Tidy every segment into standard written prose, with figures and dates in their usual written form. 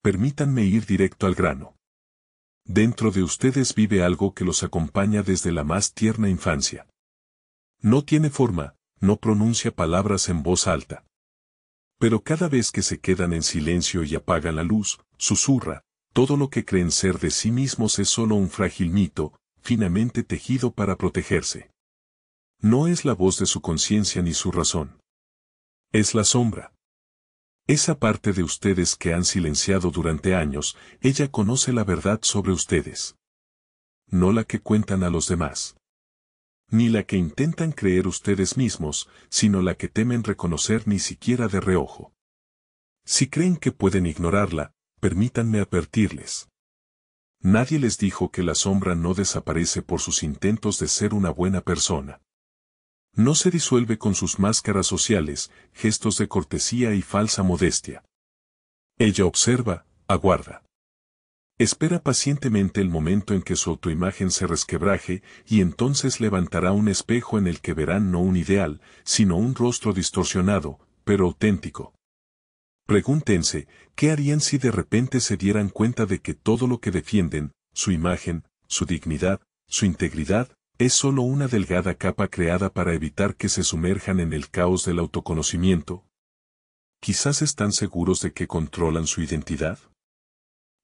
permítanme ir directo al grano. Dentro de ustedes vive algo que los acompaña desde la más tierna infancia. No tiene forma, no pronuncia palabras en voz alta. Pero cada vez que se quedan en silencio y apagan la luz, susurra, todo lo que creen ser de sí mismos es solo un frágil mito, finamente tejido para protegerse. No es la voz de su conciencia ni su razón. Es la sombra. Esa parte de ustedes que han silenciado durante años, ella conoce la verdad sobre ustedes. No la que cuentan a los demás. Ni la que intentan creer ustedes mismos, sino la que temen reconocer ni siquiera de reojo. Si creen que pueden ignorarla, permítanme advertirles. Nadie les dijo que la sombra no desaparece por sus intentos de ser una buena persona. No se disuelve con sus máscaras sociales, gestos de cortesía y falsa modestia. Ella observa, aguarda. Espera pacientemente el momento en que su autoimagen se resquebraje y entonces levantará un espejo en el que verán no un ideal, sino un rostro distorsionado, pero auténtico. Pregúntense, ¿qué harían si de repente se dieran cuenta de que todo lo que defienden, su imagen, su dignidad, su integridad, es solo una delgada capa creada para evitar que se sumerjan en el caos del autoconocimiento? Quizás están seguros de que controlan su identidad.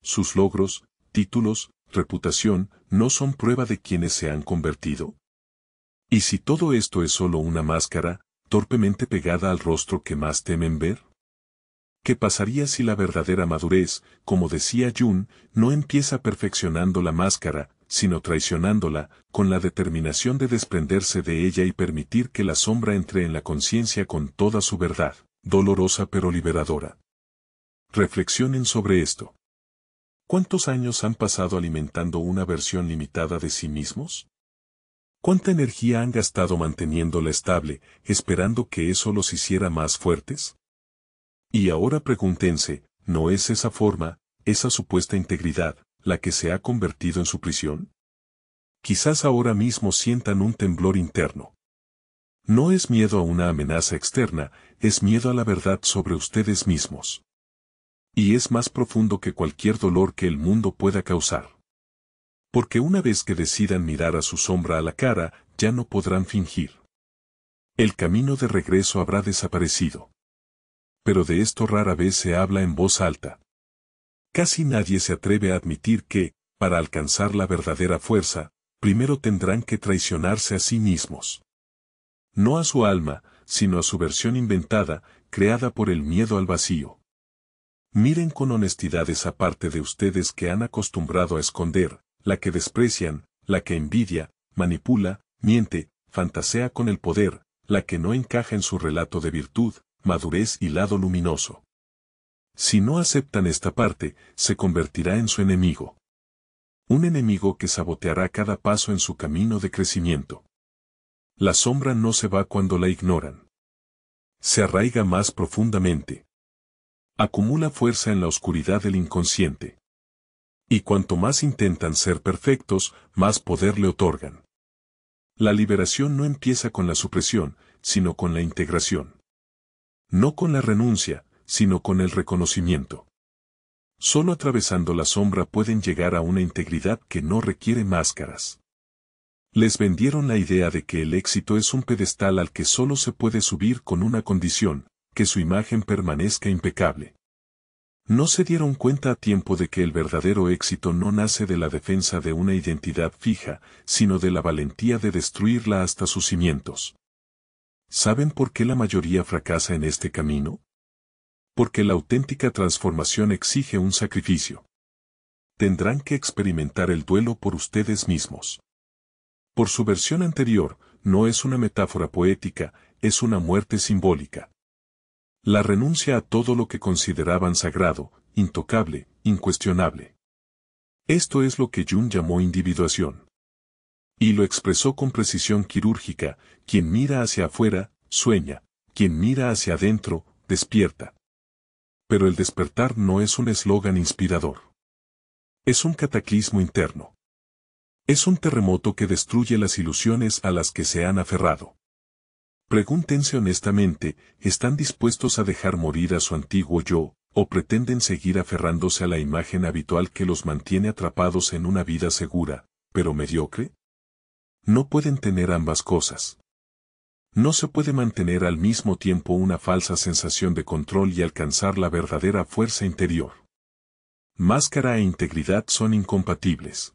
Sus logros, títulos, reputación, no son prueba de quienes se han convertido. ¿Y si todo esto es solo una máscara, torpemente pegada al rostro que más temen ver? ¿Qué pasaría si la verdadera madurez, como decía Jung, no empieza perfeccionando la máscara, sino traicionándola, con la determinación de desprenderse de ella y permitir que la sombra entre en la conciencia con toda su verdad, dolorosa pero liberadora? Reflexionen sobre esto. ¿Cuántos años han pasado alimentando una versión limitada de sí mismos? ¿Cuánta energía han gastado manteniéndola estable, esperando que eso los hiciera más fuertes? Y ahora pregúntense, ¿no es esa forma, esa supuesta integridad, la que se ha convertido en su prisión? Quizás ahora mismo sientan un temblor interno. No es miedo a una amenaza externa, es miedo a la verdad sobre ustedes mismos. Y es más profundo que cualquier dolor que el mundo pueda causar. Porque una vez que decidan mirar a su sombra a la cara, ya no podrán fingir. El camino de regreso habrá desaparecido. Pero de esto rara vez se habla en voz alta. Casi nadie se atreve a admitir que, para alcanzar la verdadera fuerza, primero tendrán que traicionarse a sí mismos. No a su alma, sino a su versión inventada, creada por el miedo al vacío. Miren con honestidad esa parte de ustedes que han acostumbrado a esconder, la que desprecian, la que envidia, manipula, miente, fantasea con el poder, la que no encaja en su relato de virtud, madurez y lado luminoso. Si no aceptan esta parte, se convertirá en su enemigo. Un enemigo que saboteará cada paso en su camino de crecimiento. La sombra no se va cuando la ignoran. Se arraiga más profundamente. Acumula fuerza en la oscuridad del inconsciente. Y cuanto más intentan ser perfectos, más poder le otorgan. La liberación no empieza con la supresión, sino con la integración. No con la renuncia, sino con el reconocimiento. Solo atravesando la sombra pueden llegar a una integridad que no requiere máscaras. Les vendieron la idea de que el éxito es un pedestal al que solo se puede subir con una condición, que su imagen permanezca impecable. No se dieron cuenta a tiempo de que el verdadero éxito no nace de la defensa de una identidad fija, sino de la valentía de destruirla hasta sus cimientos. ¿Saben por qué la mayoría fracasa en este camino? Porque la auténtica transformación exige un sacrificio. Tendrán que experimentar el duelo por ustedes mismos. Por su versión anterior, no es una metáfora poética, es una muerte simbólica. La renuncia a todo lo que consideraban sagrado, intocable, incuestionable. Esto es lo que Jung llamó individuación. Y lo expresó con precisión quirúrgica: quien mira hacia afuera, sueña; quien mira hacia adentro, despierta. Pero el despertar no es un eslogan inspirador. Es un cataclismo interno. Es un terremoto que destruye las ilusiones a las que se han aferrado. Pregúntense honestamente, ¿están dispuestos a dejar morir a su antiguo yo, ¿O pretenden seguir aferrándose a la imagen habitual que los mantiene atrapados en una vida segura, pero mediocre? No pueden tener ambas cosas. No se puede mantener al mismo tiempo una falsa sensación de control y alcanzar la verdadera fuerza interior. Máscara e integridad son incompatibles.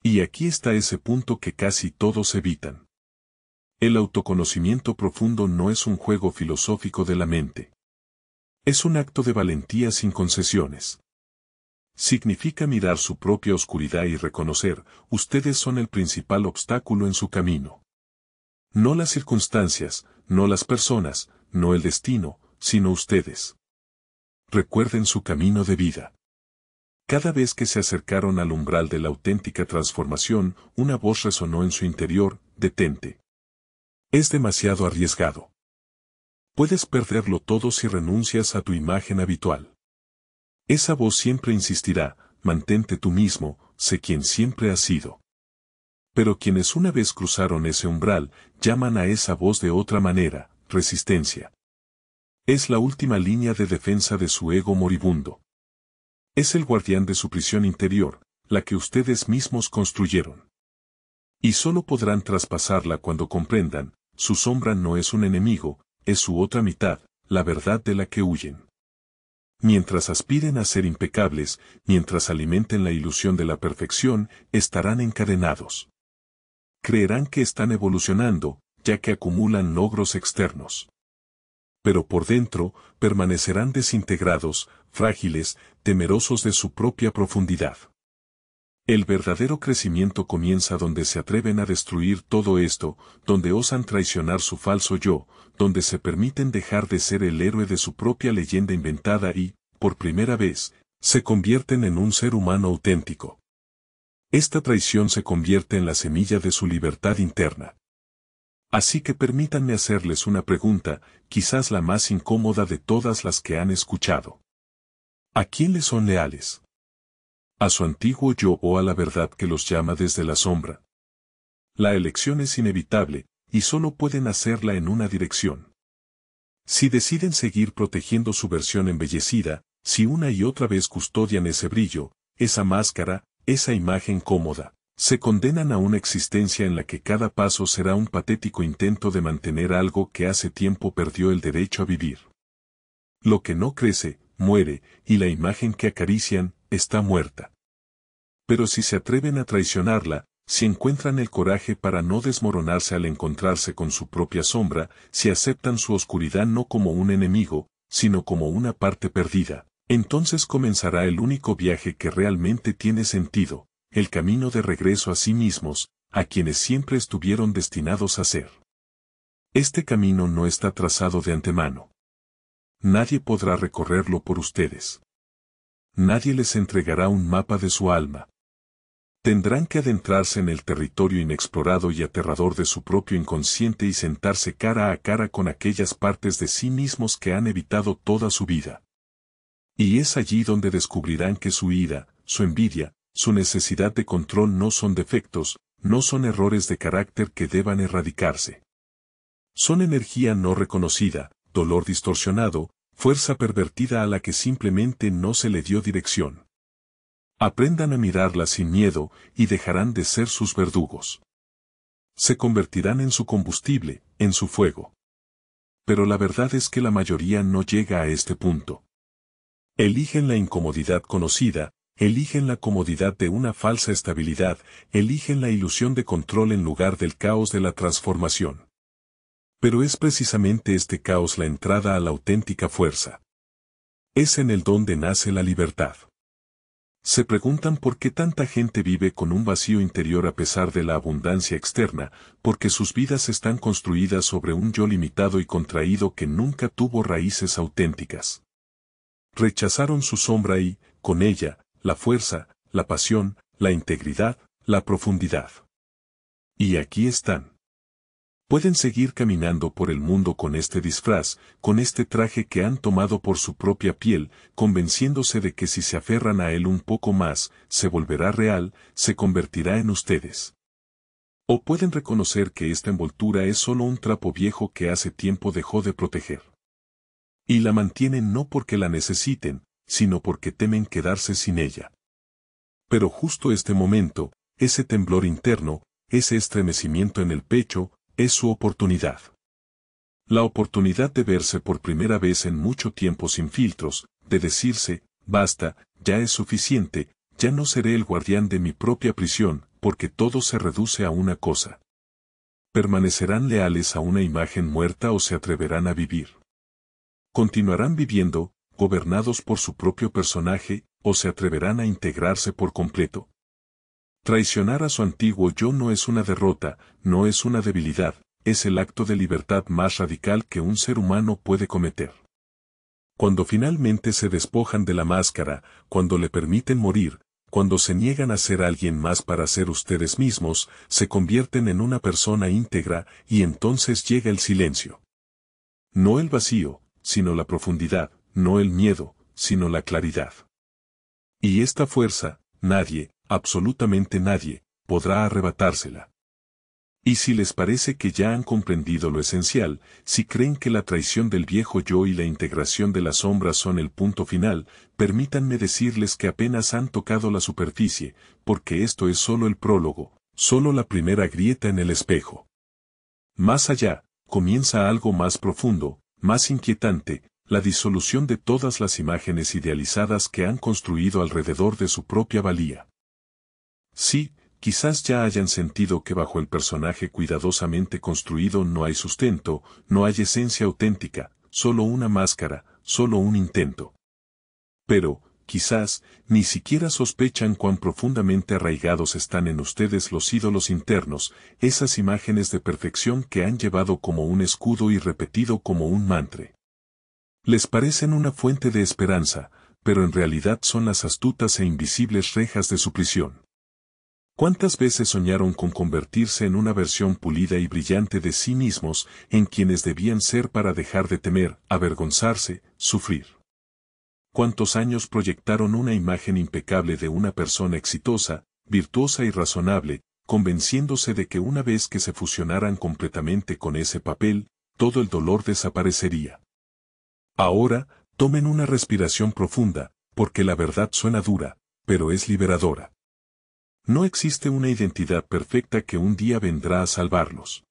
Y aquí está ese punto que casi todos evitan. El autoconocimiento profundo no es un juego filosófico de la mente. Es un acto de valentía sin concesiones. Significa mirar su propia oscuridad y reconocer, ustedes son el principal obstáculo en su camino. No las circunstancias, no las personas, no el destino, sino ustedes. Recuerden su camino de vida. Cada vez que se acercaron al umbral de la auténtica transformación, una voz resonó en su interior: detente. Es demasiado arriesgado. Puedes perderlo todo si renuncias a tu imagen habitual. Esa voz siempre insistirá: mantente tú mismo, sé quien siempre has sido. Pero quienes una vez cruzaron ese umbral, llaman a esa voz de otra manera: resistencia. Es la última línea de defensa de su ego moribundo. Es el guardián de su prisión interior, la que ustedes mismos construyeron. Y solo podrán traspasarla cuando comprendan: su sombra no es un enemigo, es su otra mitad, la verdad de la que huyen. Mientras aspiren a ser impecables, mientras alimenten la ilusión de la perfección, estarán encadenados. Creerán que están evolucionando, ya que acumulan logros externos. Pero por dentro, permanecerán desintegrados, frágiles, temerosos de su propia profundidad. El verdadero crecimiento comienza donde se atreven a destruir todo esto, donde osan traicionar su falso yo, donde se permiten dejar de ser el héroe de su propia leyenda inventada y, por primera vez, se convierten en un ser humano auténtico. Esta traición se convierte en la semilla de su libertad interna. Así que permítanme hacerles una pregunta, quizás la más incómoda de todas las que han escuchado. ¿A quién les son leales? ¿A su antiguo yo o a la verdad que los llama desde la sombra? La elección es inevitable, y solo pueden hacerla en una dirección. Si deciden seguir protegiendo su versión embellecida, si una y otra vez custodian ese brillo, esa máscara, esa imagen cómoda, se condenan a una existencia en la que cada paso será un patético intento de mantener algo que hace tiempo perdió el derecho a vivir. Lo que no crece, muere, y la imagen que acarician, está muerta. Pero si se atreven a traicionarla, si encuentran el coraje para no desmoronarse al encontrarse con su propia sombra, si aceptan su oscuridad no como un enemigo, sino como una parte perdida, entonces comenzará el único viaje que realmente tiene sentido, el camino de regreso a sí mismos, a quienes siempre estuvieron destinados a ser. Este camino no está trazado de antemano. Nadie podrá recorrerlo por ustedes. Nadie les entregará un mapa de su alma. Tendrán que adentrarse en el territorio inexplorado y aterrador de su propio inconsciente y sentarse cara a cara con aquellas partes de sí mismos que han evitado toda su vida. Y es allí donde descubrirán que su ira, su envidia, su necesidad de control no son defectos, no son errores de carácter que deban erradicarse. Son energía no reconocida, dolor distorsionado, fuerza pervertida a la que simplemente no se le dio dirección. Aprendan a mirarla sin miedo y dejarán de ser sus verdugos. Se convertirán en su combustible, en su fuego. Pero la verdad es que la mayoría no llega a este punto. Eligen la incomodidad conocida, eligen la comodidad de una falsa estabilidad, eligen la ilusión de control en lugar del caos de la transformación. Pero es precisamente este caos la entrada a la auténtica fuerza. Es en el donde nace la libertad. Se preguntan por qué tanta gente vive con un vacío interior a pesar de la abundancia externa, porque sus vidas están construidas sobre un yo limitado y contraído que nunca tuvo raíces auténticas. Rechazaron su sombra y, con ella, la fuerza, la pasión, la integridad, la profundidad. Y aquí están. Pueden seguir caminando por el mundo con este disfraz, con este traje que han tomado por su propia piel, convenciéndose de que si se aferran a él un poco más, se volverá real, se convertirá en ustedes. O pueden reconocer que esta envoltura es solo un trapo viejo que hace tiempo dejó de proteger. Y la mantienen no porque la necesiten, sino porque temen quedarse sin ella. Pero justo este momento, ese temblor interno, ese estremecimiento en el pecho, es su oportunidad. La oportunidad de verse por primera vez en mucho tiempo sin filtros, de decirse, basta, ya es suficiente, ya no seré el guardián de mi propia prisión, porque todo se reduce a una cosa. ¿Permanecerán leales a una imagen muerta o se atreverán a vivir? ¿Continuarán viviendo, gobernados por su propio personaje, o se atreverán a integrarse por completo? Traicionar a su antiguo yo no es una derrota, no es una debilidad, es el acto de libertad más radical que un ser humano puede cometer. Cuando finalmente se despojan de la máscara, cuando le permiten morir, cuando se niegan a ser alguien más para ser ustedes mismos, se convierten en una persona íntegra y entonces llega el silencio. No el vacío, sino la profundidad, no el miedo, sino la claridad. Y esta fuerza, nadie, absolutamente nadie, podrá arrebatársela. Y si les parece que ya han comprendido lo esencial, si creen que la traición del viejo yo y la integración de las sombras son el punto final, permítanme decirles que apenas han tocado la superficie, porque esto es solo el prólogo, solo la primera grieta en el espejo. Más allá, comienza algo más profundo, más inquietante, la disolución de todas las imágenes idealizadas que han construido alrededor de su propia valía. Sí, quizás ya hayan sentido que bajo el personaje cuidadosamente construido no hay sustento, no hay esencia auténtica, solo una máscara, solo un intento. Pero, quizás, ni siquiera sospechan cuán profundamente arraigados están en ustedes los ídolos internos, esas imágenes de perfección que han llevado como un escudo y repetido como un mantra. Les parecen una fuente de esperanza, pero en realidad son las astutas e invisibles rejas de su prisión. ¿Cuántas veces soñaron con convertirse en una versión pulida y brillante de sí mismos, en quienes debían ser para dejar de temer, avergonzarse, sufrir? ¿Cuántos años proyectaron una imagen impecable de una persona exitosa, virtuosa y razonable, convenciéndose de que una vez que se fusionaran completamente con ese papel, todo el dolor desaparecería? Ahora, tomen una respiración profunda, porque la verdad suena dura, pero es liberadora. No existe una identidad perfecta que un día vendrá a salvarlos.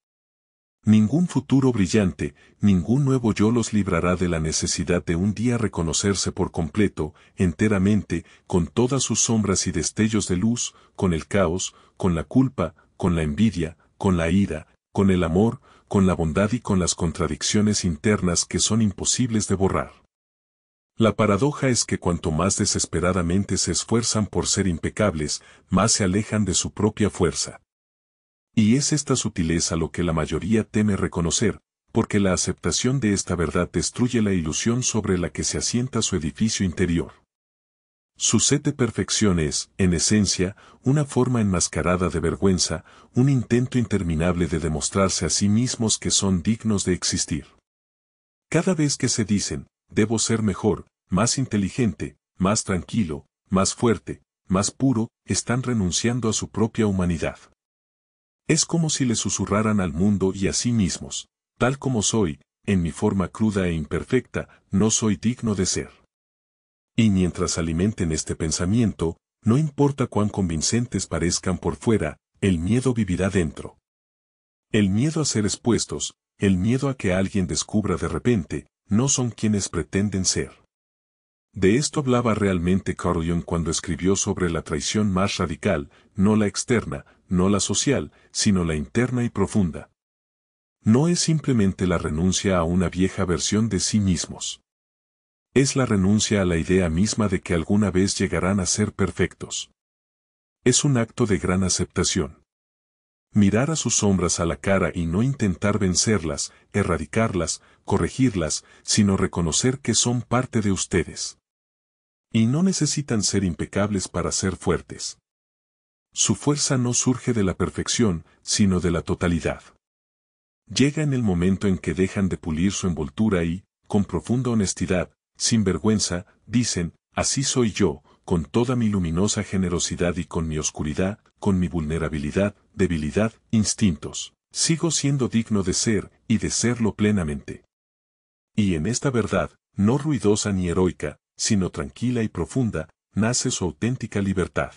Ningún futuro brillante, ningún nuevo yo los librará de la necesidad de un día reconocerse por completo, enteramente, con todas sus sombras y destellos de luz, con el caos, con la culpa, con la envidia, con la ira, con el amor, con la bondad y con las contradicciones internas que son imposibles de borrar. La paradoja es que cuanto más desesperadamente se esfuerzan por ser impecables, más se alejan de su propia fuerza. Y es esta sutileza lo que la mayoría teme reconocer, porque la aceptación de esta verdad destruye la ilusión sobre la que se asienta su edificio interior. Su sed de perfección es, en esencia, una forma enmascarada de vergüenza, un intento interminable de demostrarse a sí mismos que son dignos de existir. Cada vez que se dicen, debo ser mejor, más inteligente, más tranquilo, más fuerte, más puro, están renunciando a su propia humanidad. Es como si le susurraran al mundo y a sí mismos, tal como soy, en mi forma cruda e imperfecta, no soy digno de ser. Y mientras alimenten este pensamiento, no importa cuán convincentes parezcan por fuera, el miedo vivirá dentro. El miedo a ser expuestos, el miedo a que alguien descubra de repente, no son quienes pretenden ser. De esto hablaba realmente Carl Jung cuando escribió sobre la traición más radical, no la externa, no la social, sino la interna y profunda. No es simplemente la renuncia a una vieja versión de sí mismos. Es la renuncia a la idea misma de que alguna vez llegarán a ser perfectos. Es un acto de gran aceptación. Mirar a sus sombras a la cara y no intentar vencerlas, erradicarlas, corregirlas, sino reconocer que son parte de ustedes. Y no necesitan ser impecables para ser fuertes. Su fuerza no surge de la perfección, sino de la totalidad. Llega en el momento en que dejan de pulir su envoltura y, con profunda honestidad, sin vergüenza, dicen, así soy yo, con toda mi luminosa generosidad y con mi oscuridad, con mi vulnerabilidad, debilidad, instintos. Sigo siendo digno de ser, y de serlo plenamente. Y en esta verdad, No ruidosa ni heroica, sino tranquila y profunda, nace su auténtica libertad.